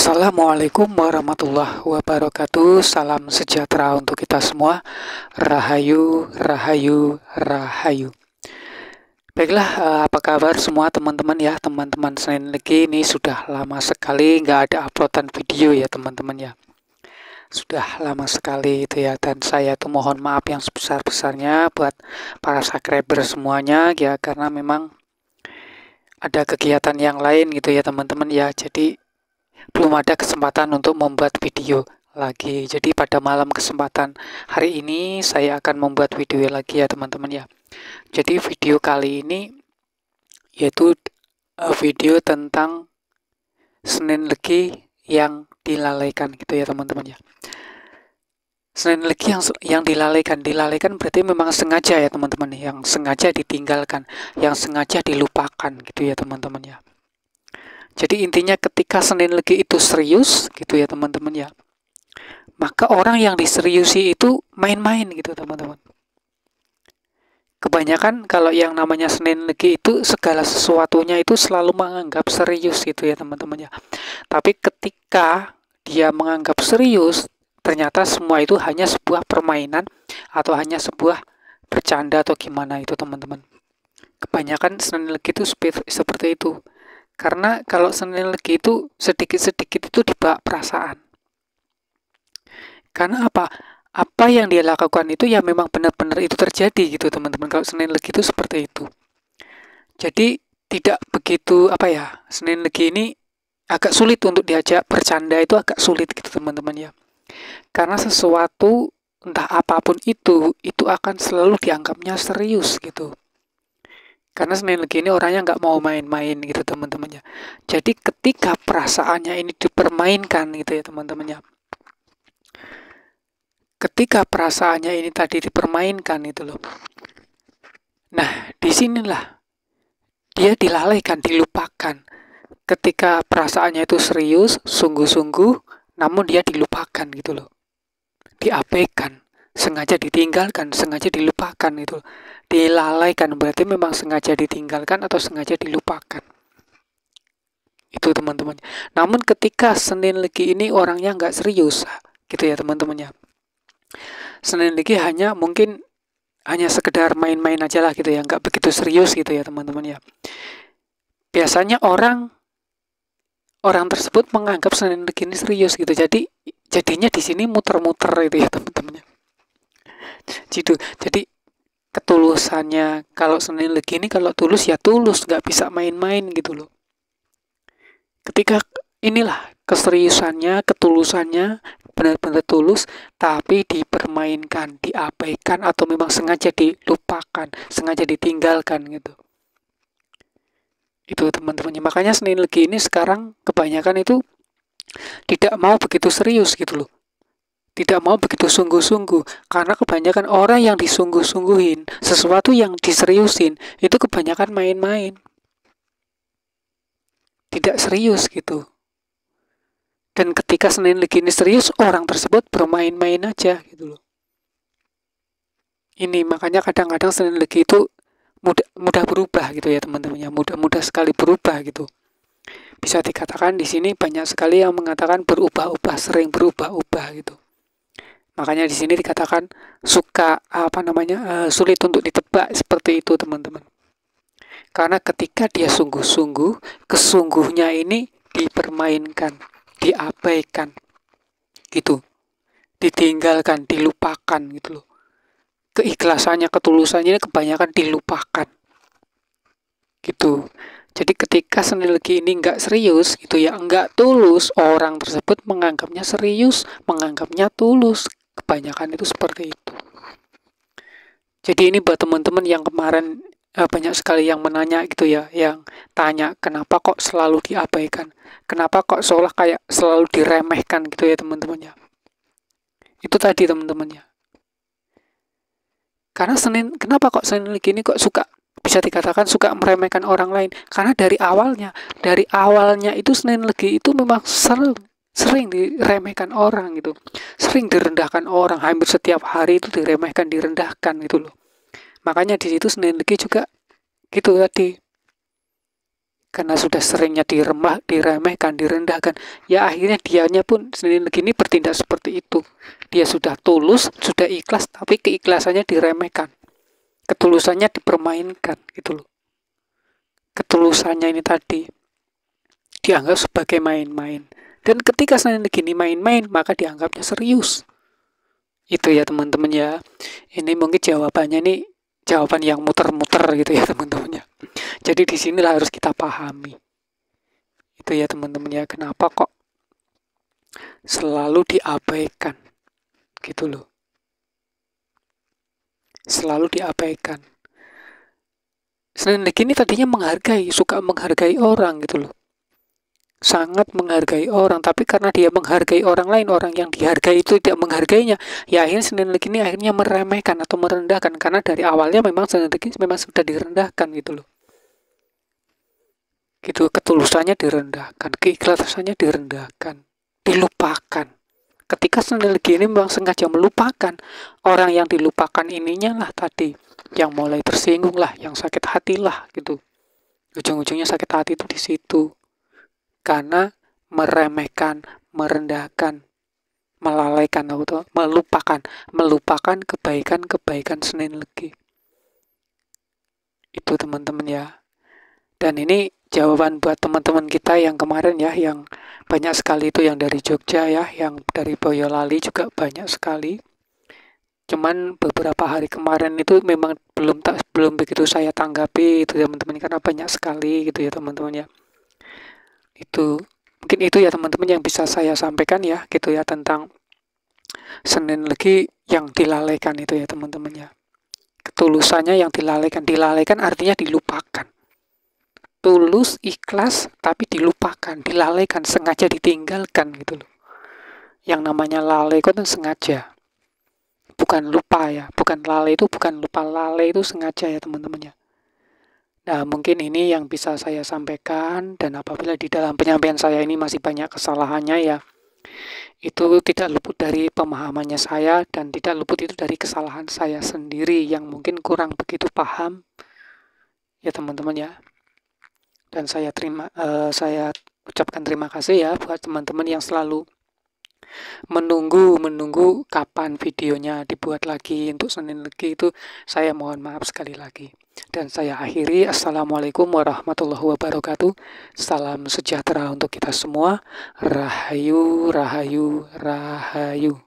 Assalamualaikum warahmatullahi wabarakatuh. Salam sejahtera untuk kita semua. Rahayu, rahayu, rahayu. Baiklah, apa kabar semua teman-teman ya? Teman-teman Senin Legi ini sudah lama sekali nggak ada uploadan video ya teman-teman ya. Sudah lama sekali itu ya, dan saya tuh mohon maaf yang sebesar-besarnya buat para subscriber semuanya ya, karena memang ada kegiatan yang lain gitu ya teman-teman ya. Jadi belum ada kesempatan untuk membuat video lagi. Jadi pada malam kesempatan hari ini saya akan membuat video lagi ya teman-teman ya. Jadi video kali ini yaitu video tentang Senin Legi yang dilalaikan gitu ya teman-teman ya. Senin Legi yang dilalaikan berarti memang sengaja ya teman-teman, yang sengaja ditinggalkan, yang sengaja dilupakan gitu ya teman-teman ya. Jadi intinya ketika Senin Legi itu serius gitu ya teman-teman ya, maka orang yang diseriusi itu main-main gitu teman-teman. Kebanyakan kalau yang namanya Senin Legi itu segala sesuatunya itu selalu menganggap serius gitu ya teman-teman ya. Tapi ketika dia menganggap serius, ternyata semua itu hanya sebuah permainan atau hanya sebuah bercanda atau gimana itu teman-teman. Kebanyakan Senin Legi itu seperti itu. Karena kalau Senin Legi itu sedikit-sedikit itu dibawa perasaan. Karena apa? Apa yang dia lakukan itu ya memang benar-benar itu terjadi gitu teman-teman. Kalau Senin Legi itu seperti itu. Jadi tidak begitu Senin Legi ini agak sulit untuk diajak bercanda, itu agak sulit gitu teman-teman ya. Karena sesuatu entah apapun itu akan selalu dianggapnya serius gitu. Karena Senin Legi ini orangnya nggak mau main-main gitu teman-teman ya. Jadi ketika perasaannya ini dipermainkan gitu ya teman-teman ya. Ketika perasaannya ini tadi dipermainkan itu loh. Nah, disinilah dia dilalaikan, dilupakan. Ketika perasaannya itu serius, sungguh-sungguh, namun dia dilupakan gitu loh. Diabaikan, sengaja ditinggalkan, sengaja dilupakan itu. Dilalaikan berarti memang sengaja ditinggalkan atau sengaja dilupakan. Itu teman-teman. Namun ketika Senin Legi ini orangnya nggak serius gitu ya teman-teman ya. Senin Legi mungkin hanya sekedar main-main aja lah gitu ya, nggak begitu serius gitu ya teman-teman ya. Biasanya orang tersebut menganggap Senin Legi ini serius gitu. Jadinya di sini muter-muter itu ya teman-teman ya. Jadi ketulusannya kalau Senin Legi ini kalau tulus ya tulus, nggak bisa main-main gitu loh. Ketika inilah keseriusannya, ketulusannya benar-benar tulus, tapi dipermainkan, diabaikan, atau memang sengaja dilupakan, sengaja ditinggalkan gitu. Itu teman-temannya. Makanya Senin Legi ini sekarang kebanyakan itu tidak mau begitu serius gitu loh. Tidak mau begitu sungguh-sungguh. Karena kebanyakan orang yang disungguh-sungguhin, sesuatu yang diseriusin, itu kebanyakan main-main. Tidak serius gitu. Dan ketika Senin Legi ini serius, orang tersebut bermain-main aja gitu loh. Ini makanya kadang-kadang Senin Legi itu mudah berubah gitu ya teman-teman ya, mudah sekali berubah gitu. Bisa dikatakan di sini banyak sekali yang mengatakan berubah-ubah, sering berubah-ubah gitu. Makanya di sini dikatakan suka sulit untuk ditebak seperti itu teman-teman. Karena ketika dia sungguh-sungguh, kesungguhnya ini dipermainkan, diabaikan, gitu, ditinggalkan, dilupakan gitu loh. Keikhlasannya, ketulusannya ini kebanyakan dilupakan, gitu. Jadi ketika Senin Legi ini nggak serius, gitu ya, nggak tulus, orang tersebut menganggapnya serius, menganggapnya tulus. Kebanyakan itu seperti itu. Jadi ini buat teman-teman yang kemarin banyak sekali yang menanya gitu ya, yang tanya kenapa kok selalu diabaikan, kenapa kok seolah kayak selalu diremehkan gitu ya teman-teman ya. Itu tadi teman-teman ya. Karena kenapa kok Senin Legi ini kok bisa dikatakan suka meremehkan orang lain? Karena dari awalnya itu Senin Legi itu memang sering diremehkan orang gitu, sering direndahkan orang, hampir setiap hari itu diremehkan, direndahkan gitu loh. Makanya di situ Senin Legi juga gitu tadi. karena sudah seringnya diremehkan, direndahkan, ya akhirnya dianya pun Senin Legi ini bertindak seperti itu. Dia sudah tulus, sudah ikhlas, tapi keikhlasannya diremehkan, ketulusannya dipermainkan gitu loh. Ketulusannya ini tadi dianggap sebagai main-main, dan ketika Senin Legi ini main-main, maka dianggapnya serius. Itu ya teman-teman ya. Ini mungkin jawabannya nih jawaban yang muter-muter gitu ya teman-teman ya. Jadi disinilah harus kita pahami. Itu ya teman-teman ya, kenapa kok selalu diabaikan gitu loh. Selalu diabaikan. Senin Legi ini tadinya suka menghargai orang gitu loh. Sangat menghargai orang, tapi karena dia menghargai orang lain, orang yang dihargai itu tidak menghargainya, ya akhirnya Senin Legi ini akhirnya meremehkan atau merendahkan, karena dari awalnya memang Senin Legi memang sudah direndahkan gitu loh. Gitu, ketulusannya direndahkan, keikhlasannya direndahkan, dilupakan. Ketika Senin Legi ini memang sengaja melupakan, orang yang dilupakan ininya lah tadi yang mulai tersinggung lah, yang sakit hati lah gitu. Ujung-ujungnya sakit hati itu di situ. Karena meremehkan, merendahkan, melalaikan atau melupakan kebaikan-kebaikan Senin Legi. Itu teman-teman ya. Dan ini jawaban buat teman-teman kita yang kemarin ya, yang banyak sekali itu yang dari Jogja ya, yang dari Boyolali juga banyak sekali. Cuman beberapa hari kemarin itu memang belum begitu saya tanggapi itu teman-teman, karena banyak sekali gitu ya teman-teman ya. Itu mungkin itu ya teman-teman yang bisa saya sampaikan ya gitu ya, tentang Senin Legi yang dilalaikan itu ya teman-teman ya. Ketulusannya yang dilalaikan artinya dilupakan. Tulus, ikhlas, tapi dilupakan, dilalaikan, sengaja ditinggalkan gitu loh. Yang namanya lalai itu sengaja, bukan lupa ya, bukan lalai itu bukan lupa, lalai itu sengaja ya teman-teman ya. Nah, mungkin ini yang bisa saya sampaikan, dan apabila di dalam penyampaian saya ini masih banyak kesalahannya ya, itu tidak luput dari pemahamannya saya, dan tidak luput itu dari kesalahan saya sendiri yang mungkin kurang begitu paham ya teman-teman ya. Dan saya ucapkan terima kasih ya buat teman-teman yang selalu menunggu kapan videonya dibuat lagi untuk Senin Legi itu. Saya mohon maaf sekali lagi. Dan saya akhiri, Assalamualaikum warahmatullahi wabarakatuh. Salam sejahtera untuk kita semua. Rahayu, rahayu, rahayu.